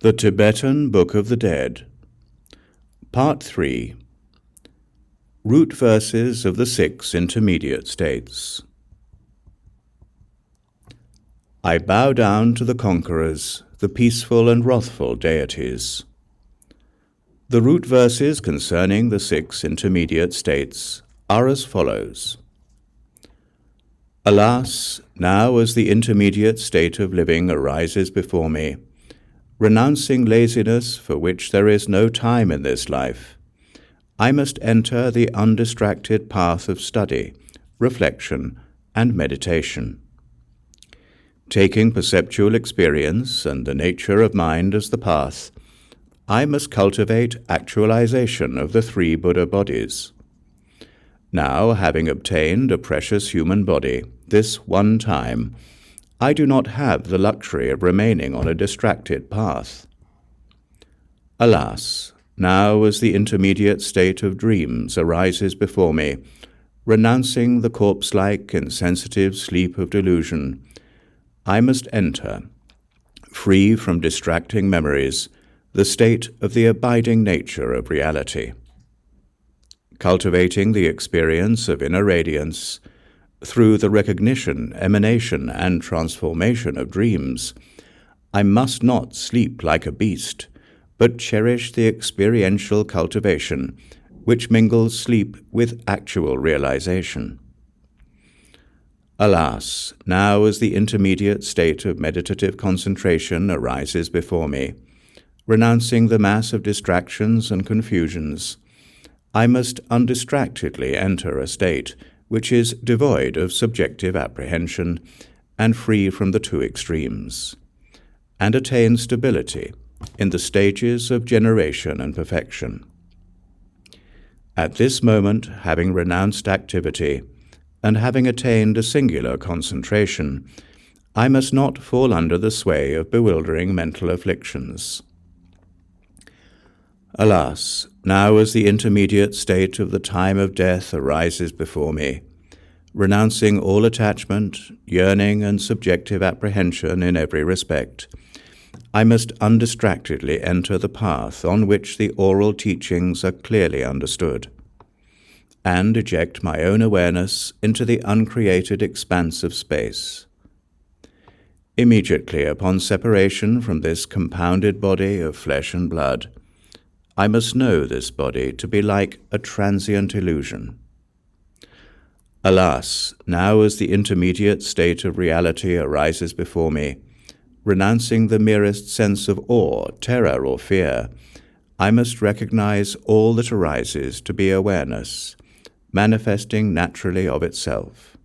The Tibetan Book of the Dead, Part 3, Root Verses of the 6 Intermediate States. I bow down to the conquerors, the peaceful and wrathful deities. The root verses concerning the 6 intermediate states are as follows. Alas, now as the intermediate state of living arises before me, renouncing laziness for which there is no time in this life, I must enter the undistracted path of study, reflection, and meditation. Taking perceptual experience and the nature of mind as the path, I must cultivate actualization of the 3 Buddha bodies. Now, having obtained a precious human body, this one time, I do not have the luxury of remaining on a distracted path. Alas, now as the intermediate state of dreams arises before me, renouncing the corpse-like insensitive sleep of delusion, I must enter, free from distracting memories, the state of the abiding nature of reality. Cultivating the experience of inner radiance, through the recognition, emanation, and transformation of dreams, I must not sleep like a beast, but cherish the experiential cultivation which mingles sleep with actual realization. Alas, now as the intermediate state of meditative concentration arises before me, renouncing the mass of distractions and confusions, I must undistractedly enter a state which is devoid of subjective apprehension and free from the 2 extremes, and attain stability in the stages of generation and perfection. At this moment, having renounced activity, and having attained a singular concentration, I must not fall under the sway of bewildering mental afflictions. Alas, now as the intermediate state of the time of death arises before me, renouncing all attachment, yearning, and subjective apprehension in every respect, I must undistractedly enter the path on which the oral teachings are clearly understood, and eject my own awareness into the uncreated expanse of space. Immediately upon separation from this compounded body of flesh and blood, I must know this body to be like a transient illusion. Alas, now as the intermediate state of reality arises before me, renouncing the merest sense of awe, terror, or fear, I must recognize all that arises to be awareness, manifesting naturally of itself.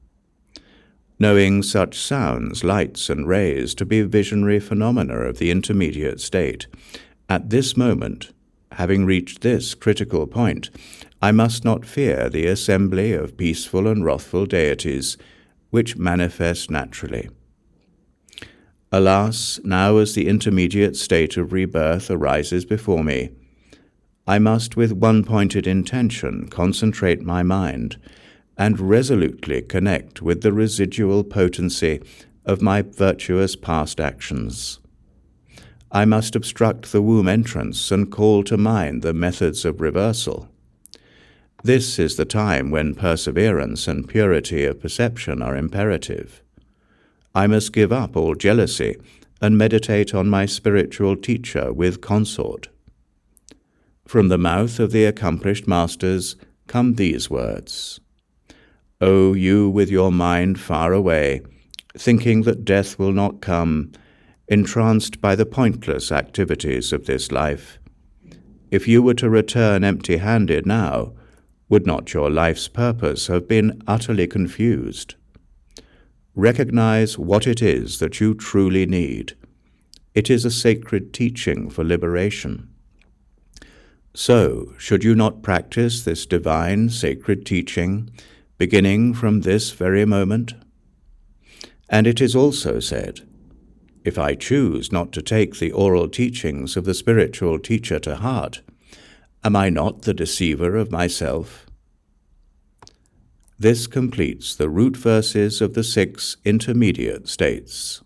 Knowing such sounds, lights, and rays to be visionary phenomena of the intermediate state, at this moment, having reached this critical point, I must not fear the assembly of peaceful and wrathful deities which manifest naturally. Alas, now as the intermediate state of rebirth arises before me, I must with one-pointed intention concentrate my mind and resolutely connect with the residual potency of my virtuous past actions. I must obstruct the womb entrance and call to mind the methods of reversal. This is the time when perseverance and purity of perception are imperative. I must give up all jealousy and meditate on my spiritual teacher with consort. From the mouth of the accomplished masters come these words. O you with your mind far away, thinking that death will not come, entranced by the pointless activities of this life, if you were to return empty-handed now, would not your life's purpose have been utterly confused? Recognize what it is that you truly need. It is a sacred teaching for liberation. So, should you not practice this divine sacred teaching, beginning from this very moment? And it is also said, if I choose not to take the oral teachings of the spiritual teacher to heart, am I not the deceiver of myself? This completes the root verses of the 6 intermediate states.